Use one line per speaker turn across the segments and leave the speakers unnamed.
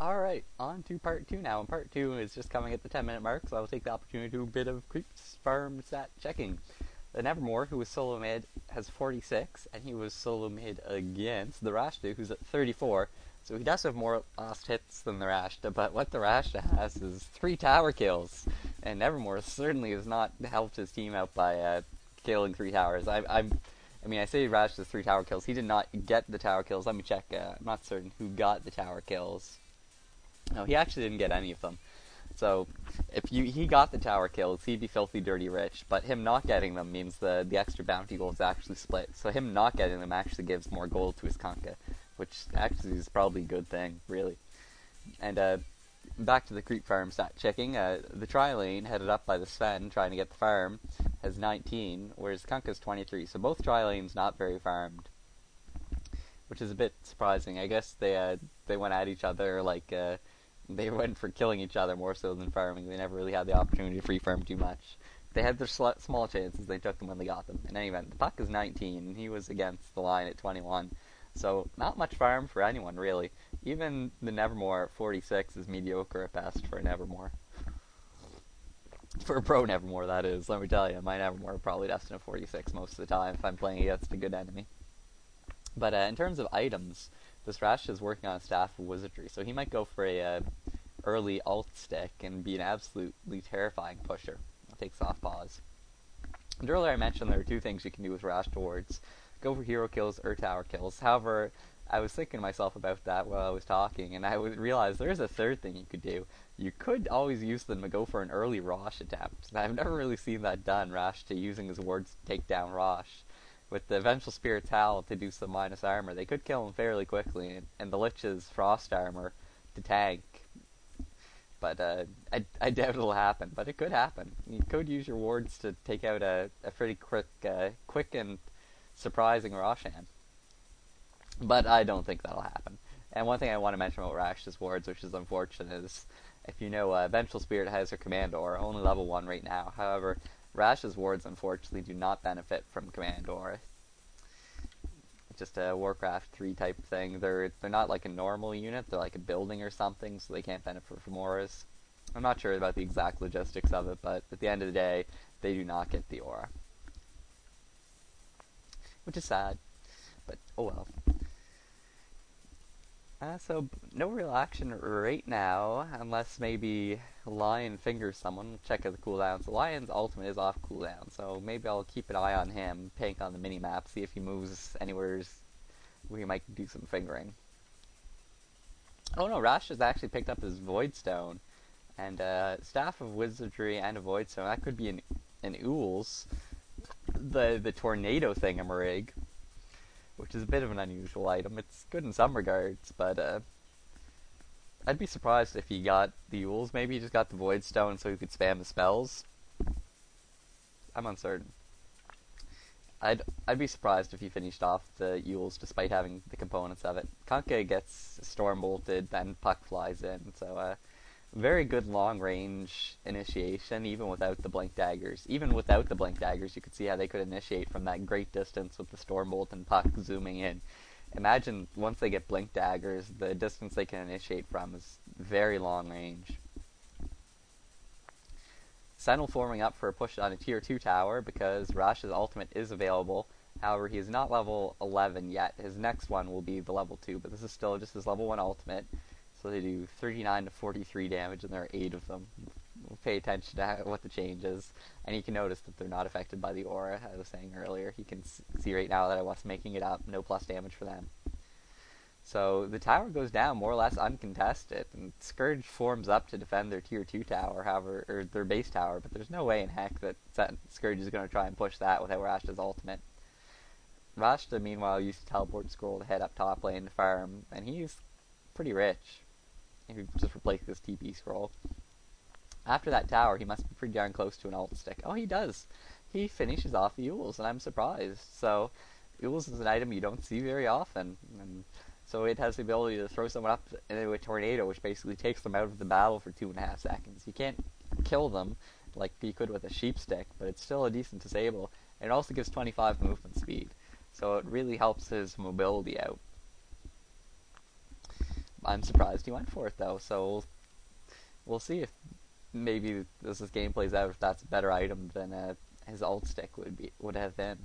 Alright, on to part 2 now, and part 2 is just coming at the 10-minute mark, so I will take the opportunity to do a bit of creeps farm stat checking. The Nevermore, who was solo mid, has 46, and he was solo mid against the Rashta, who's at 34, so he does have more lost hits than the Rashta, but what the Rashta has is 3 tower kills, and Nevermore certainly has not helped his team out by killing 3 towers. I mean, I say Rashta's 3 tower kills, he did not get the tower kills. Let me check, I'm not certain who got the tower kills. No, he actually didn't get any of them. So, if he got the tower kills, he'd be filthy dirty rich, but him not getting them means the extra bounty gold is actually split. So him not getting them actually gives more gold to his Kanka, which actually is probably a good thing, really. And back to the creep farm stat checking, the tri-lane, headed up by the Sven, trying to get the farm, has 19, whereas Kanka's 23, so both tri-lanes not very farmed. Which is a bit surprising. I guess they went at each other like they went for killing each other more so than farming. They never really had the opportunity to free farm too much. They had their small chances. They took them when they got them. In any event, the puck is 19, and he was against the line at 21. So not much farm for anyone really. Even the Nevermore at 46 is mediocre at best for a Nevermore. For a pro Nevermore, that is. Let me tell you, my Nevermore probably destined at 46 most of the time if I'm playing against a good enemy. But in terms of items, this Rash is working on a Staff of Wizardry, so he might go for a early alt stick and be an absolutely terrifying pusher. I'll take soft pause. And earlier I mentioned there are 2 things you can do with Rash Towards. Go for hero kills or tower kills. However, I was thinking to myself about that while I was talking, and I realized there's a third thing you could do. You could always use them to go for an early Rosh attempt. And I've never really seen that done, Rash to using his wards to take down Rosh. With the Vengeful Spirit's Howl to do some minus armor, they could kill him fairly quickly, and the Lich's Frost armor to tank. But I doubt it'll happen, but it could happen. You could use your wards to take out a pretty quick and surprising Roshan. But I don't think that'll happen. And one thing I want to mention about Rash's wards, which is unfortunate, is if you know, Vengeful Spirit has her Commandor, only level 1 right now. However, Rash's wards, unfortunately, do not benefit from Commandor. Just a Warcraft 3 type thing. They're not like a normal unit, they're like a building or something, so they can't benefit from auras. I'm not sure about the exact logistics of it, but at the end of the day, they do not get the aura. Which is sad, but oh well. So, no real action right now, unless maybe Lion fingers someone. We'll check out the cooldown. So Lion's ultimate is off cooldown, so maybe I'll keep an eye on him, pink on the minimap, see if he moves anywhere where he might do some fingering. Oh no, Rash has actually picked up his Voidstone, and Staff of Wizardry and a Voidstone. That could be an Ools, the tornado thingamarig, which is a bit of an unusual item. It's good in some regards, but I'd be surprised if he got the Ools. Maybe he just got the Voidstone so he could spam the spells. I'm uncertain. I'd be surprised if he finished off the Ools despite having the components of it. Kanka gets Storm Bolted, then Puck flies in, so very good long range initiation, even without the blink daggers. Even without the blink daggers, you could see how they could initiate from that great distance with the Stormbolt and Puck zooming in. Imagine once they get blink daggers, the distance they can initiate from is very long range. Sentinel forming up for a push on a tier 2 tower because Rash's ultimate is available. However, he is not level 11 yet. His next one will be the level 2, but this is still just his level 1 ultimate. So they do 39 to 43 damage, and there are 8 of them. We'll pay attention to what the change is. And you can notice that they're not affected by the aura, I was saying earlier. You can see right now that I wasn't making it up. No plus damage for them. So the tower goes down more or less uncontested, and Scourge forms up to defend their tier 2 tower, however, or their base tower, but there's no way in heck that Scourge is going to try and push that without Rashta's ultimate. Rashta, meanwhile, used to teleport Scroll to head up top lane to farm, and he's pretty rich. If you just replace this TP Scroll. After that tower, he must be pretty darn close to an alt stick. Oh, he does. He finishes off the Ools, and I'm surprised. So, Ools is an item you don't see very often, and so it has the ability to throw someone up into a tornado, which basically takes them out of the battle for 2.5 seconds. You can't kill them like you could with a sheep stick, but it's still a decent disable, and it also gives 25 movement speed. So it really helps his mobility out. I'm surprised he went for it though. So we'll see if maybe as this game plays out, if that's a better item than his ult stick would have been.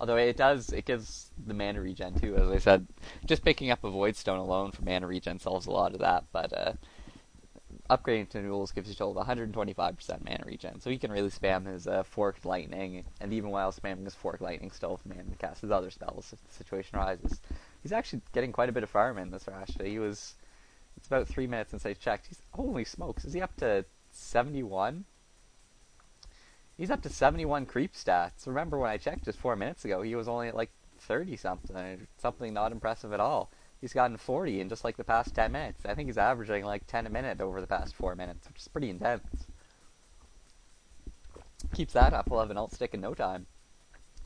Although it gives the mana regen too, as I said. Just picking up a Void Stone alone for mana regen solves a lot of that, but upgrading to Newell's gives you a total of 125% mana regen, so he can really spam his Forked Lightning, and even while spamming his Forked Lightning, still have mana to cast his other spells if the situation arises. He's actually getting quite a bit of farm in this Rash. It's about 3 minutes since I checked. Holy smokes, is he up to 71? He's up to 71 creep stats. Remember when I checked just 4 minutes ago, he was only at like 30 something, something not impressive at all. He's gotten 40 in just like the past 10 minutes. I think he's averaging like 10 a minute over the past 4 minutes, which is pretty intense. Keeps that up, we'll have an ult stick in no time.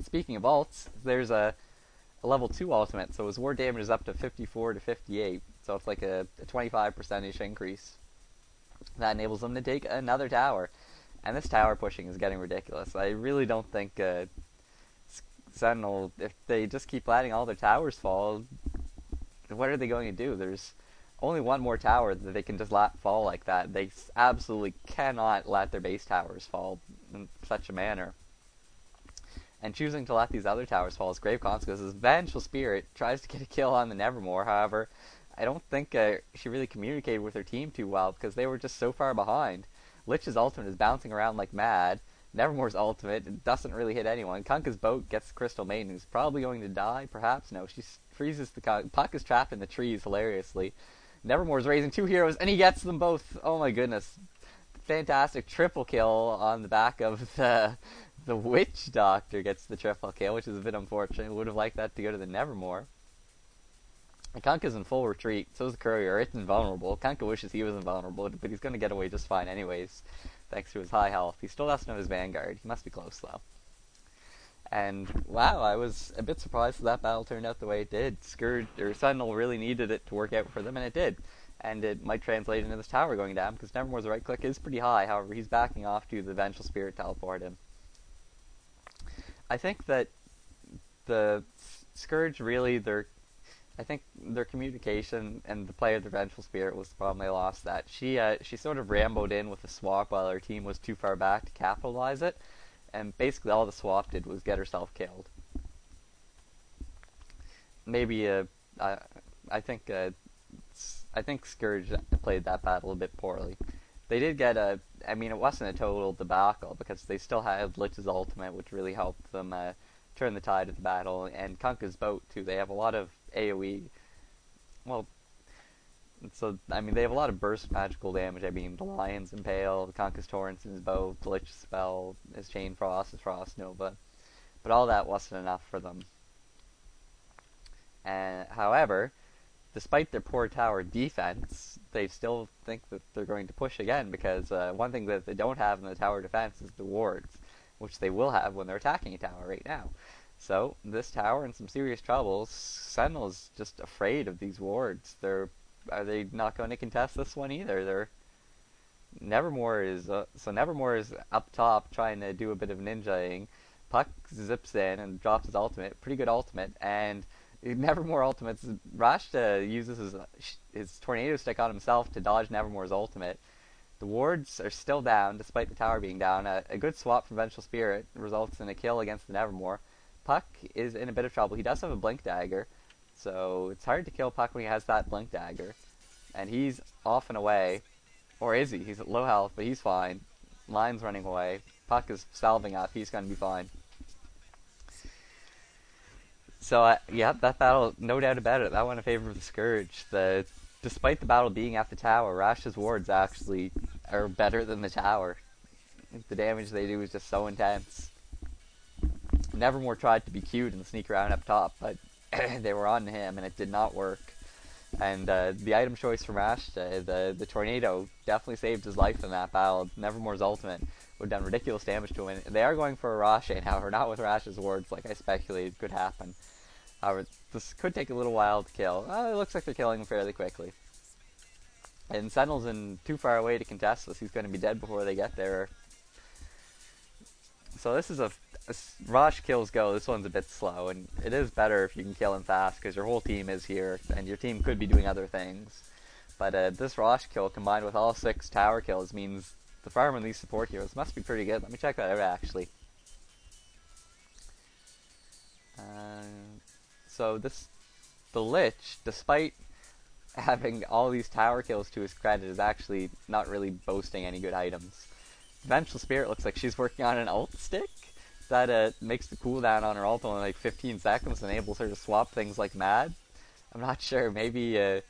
Speaking of ults, there's a level 2 ultimate, so his ward damage is up to 54 to 58, so it's like a 25% increase. That enables him to take another tower, and this tower pushing is getting ridiculous. I really don't think Sentinel, if they just keep letting all their towers fall, what are they going to do? There's only one more tower that they can just let fall like that. They absolutely cannot let their base towers fall in such a manner. And choosing to let these other towers fall is grave consequences. Vengeful Spirit tries to get a kill on the Nevermore, however, I don't think she really communicated with her team too well because they were just so far behind. Lich's ultimate is bouncing around like mad. Nevermore's ultimate doesn't really hit anyone. Kunkka's boat gets the Crystal Maiden, who's probably going to die, perhaps. No, she freezes the Kunk. Puck is trapped in the trees, hilariously. Nevermore's raising 2 heroes, and he gets them both. Oh my goodness. Fantastic triple kill on the back of the Witch Doctor gets the triple kill, which is a bit unfortunate. Would have liked that to go to the Nevermore. And Kunkka's in full retreat, so is the Courier. It's invulnerable. Kunkka wishes he was invulnerable, but he's going to get away just fine anyways, thanks to his high health. He still doesn't have his Vanguard. He must be close, though. And, wow, I was a bit surprised that battle turned out the way it did. Sentinel really needed it to work out for them, and it did. And it might translate into this tower going down, because Nevermore's right click is pretty high. However, he's backing off to the Vengeful Spirit teleport him. I think that the Scourge really, I think their communication and the play of the Vengeful Spirit was the problem they lost that. She sort of ramboed in with a swap while her team was too far back to capitalize it, and basically all the swap did was get herself killed. Maybe I think Scourge played that battle a bit poorly. They did get I mean, it wasn't a total debacle because they still had Lich's ultimate, which really helped them turn the tide of the battle, and Kunkka's boat too. They have a lot of AoE. Well, so I mean, they have a lot of burst magical damage. I mean, the Lion's Impale, the Kunkka's Torrents in his bow, the Lich spell, his Chain Frost, his Frost Nova, but all that wasn't enough for them. And however, despite their poor tower defense, they still think that they're going to push again because one thing that they don't have in the tower defense is the wards, which they will have when they're attacking a tower right now. So, this tower in some serious troubles. Sentinel's just afraid of these wards. Are they not going to contest this one either? Nevermore is up top trying to do a bit of ninjaing. Puck zips in and drops his ultimate, pretty good ultimate, and Nevermore ultimates. Rashta uses his tornado stick on himself to dodge Nevermore's ultimate. The wards are still down despite the tower being down. A good swap from Vengeful Spirit results in a kill against the Nevermore. Puck is in a bit of trouble. He does have a Blink Dagger, so it's hard to kill Puck when he has that Blink Dagger. And he's off and away. Or is he? He's at low health, but he's fine. Line's running away. Puck is salving up. He's going to be fine. So, yeah, that battle, no doubt about it, that went in favor of the Scourge. Despite the battle being at the tower, Rash's wards actually are better than the tower. The damage they do is just so intense. Nevermore tried to be cute and sneak around up top, but they were on him and it did not work. And the item choice from Rashta, the tornado, definitely saved his life in that battle. Nevermore's ultimate would have done ridiculous damage to him. They are going for a Rashane, however, not with Rash's wards like I speculated could happen. However, this could take a little while to kill. It looks like they're killing him fairly quickly. And Sentinel's too far away to contest this. He's going to be dead before they get there. So this is rush kills go. This one's a bit slow, and it is better if you can kill him fast because your whole team is here, and your team could be doing other things. But this rush kill combined with all 6 tower kills means the farm on these support heroes must be pretty good. Let me check that out actually. So the Lich, despite having all these tower kills to his credit, is actually not really boasting any good items. Vengeful Spirit looks like she's working on an ult stick that makes the cooldown on her ult only like 15 seconds and enables her to swap things like mad. I'm not sure, maybe, I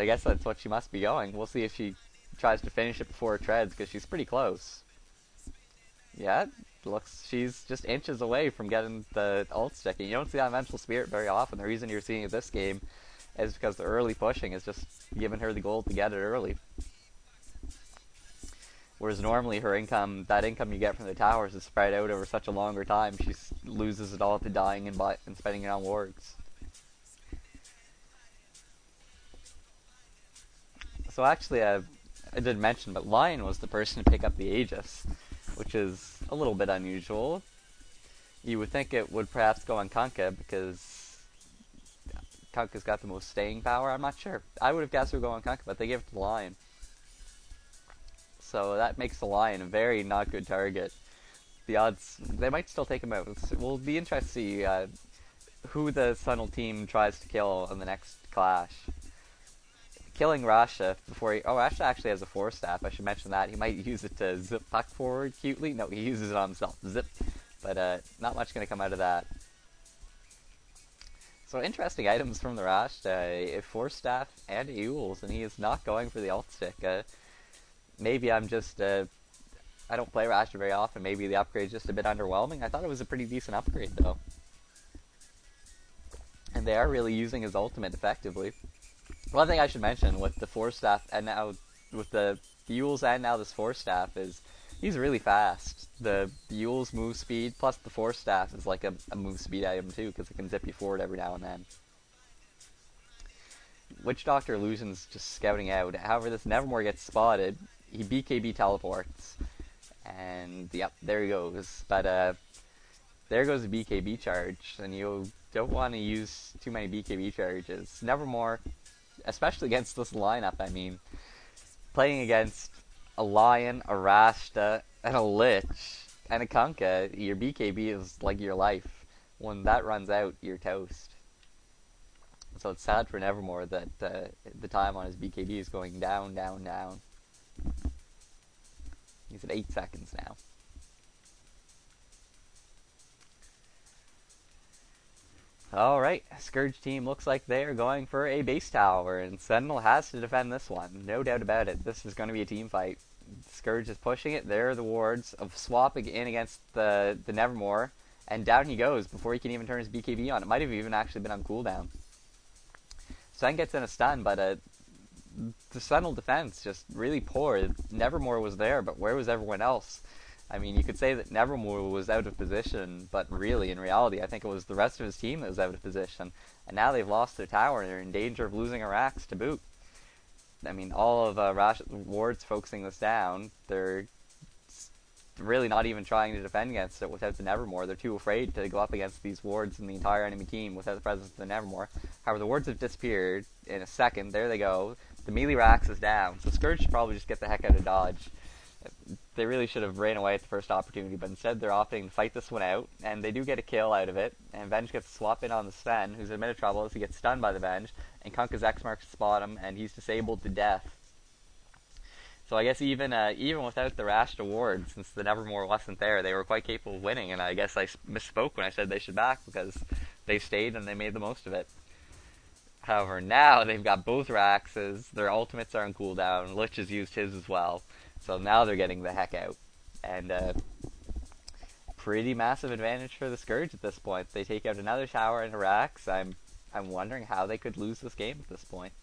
guess that's what she must be going. We'll see if she tries to finish it before it treads, because she's pretty close. Yeah, looks she's just inches away from getting the ult stick. And you don't see that Vengeful Spirit very often. The reason you're seeing it this game is because the early pushing is just giving her the gold to get it early. Whereas normally her income, that income you get from the towers is spread out over such a longer time, she loses it all to dying and spending it on wards. So actually, I did mention, but Lion was the person to pick up the Aegis, which is a little bit unusual. You would think it would perhaps go on Kunkka, because Kunkka's got the most staying power. I'm not sure. I would have guessed it would go on Kunkka, but they give it to the Lion. So that makes the Lion a very not good target. The odds, they might still take him out. We'll be interested to see who the Sunil team tries to kill in the next clash. Killing Rasha before he... Oh, Rasha actually has a 4-staff. I should mention that. He might use it to zip puck forward cutely. No, he uses it on himself. Zip. But not much going to come out of that. So interesting items from the Rasha. A 4-staff and a Euls, and he is not going for the ult stick. Maybe I'm just... I don't play Rasha very often. Maybe the upgrade's just a bit underwhelming. I thought it was a pretty decent upgrade, though. And they are really using his ultimate effectively. One thing I should mention with the 4-staff, and now with the Euls and now this 4-staff, is he's really fast. The Euls move speed plus the 4-staff is like a move speed item too, because it can zip you forward every now and then. Witch Doctor Illusion's just scouting out. However, this Nevermore gets spotted. He BKB teleports, and yep, there he goes. But there goes the BKB charge, and you don't want to use too many BKB charges. Nevermore, especially against this lineup, I mean, playing against a Lion, a Rashta, and a Lich, and a Kunkka, your BKB is like your life. When that runs out, you're toast. So it's sad for Nevermore that the time on his BKB is going down, down, down. He's at 8 seconds now. Alright, Scourge team looks like they are going for a base tower, and Sentinel has to defend this one. No doubt about it. This is going to be a team fight. Scourge is pushing it. There are the wards of swapping in against the Nevermore, and down he goes before he can even turn his BKB on. It might have even actually been on cooldown. Sen gets in a stun, but the Sentinel defense just really poor. Nevermore was there, but where was everyone else? I mean, you could say that Nevermore was out of position, but really, in reality, I think it was the rest of his team that was out of position. And now they've lost their tower, and they're in danger of losing a Rax to boot. I mean, all of Ward's focusing this down. They're really not even trying to defend against it without the Nevermore. They're too afraid to go up against these wards and the entire enemy team without the presence of the Nevermore. However, the wards have disappeared in a second. There they go. The melee Rax is down, so Scourge should probably just get the heck out of dodge. They really should have ran away at the first opportunity, but instead they're opting to fight this one out, and they do get a kill out of it, and Venge gets to swap in on the Sven, who's in a bit of trouble as he gets stunned by the Venge, and Kunkka's X marks spot him, and he's disabled to death. So I guess even without the Rashta ward, since the Nevermore wasn't there, they were quite capable of winning, and I guess I misspoke when I said they should back, because they stayed and they made the most of it. However, now they've got both Raxes, their ultimates are on cooldown, Lich has used his as well, so now they're getting the heck out. And pretty massive advantage for the Scourge at this point. They take out another tower and a Rax. I'm wondering how they could lose this game at this point.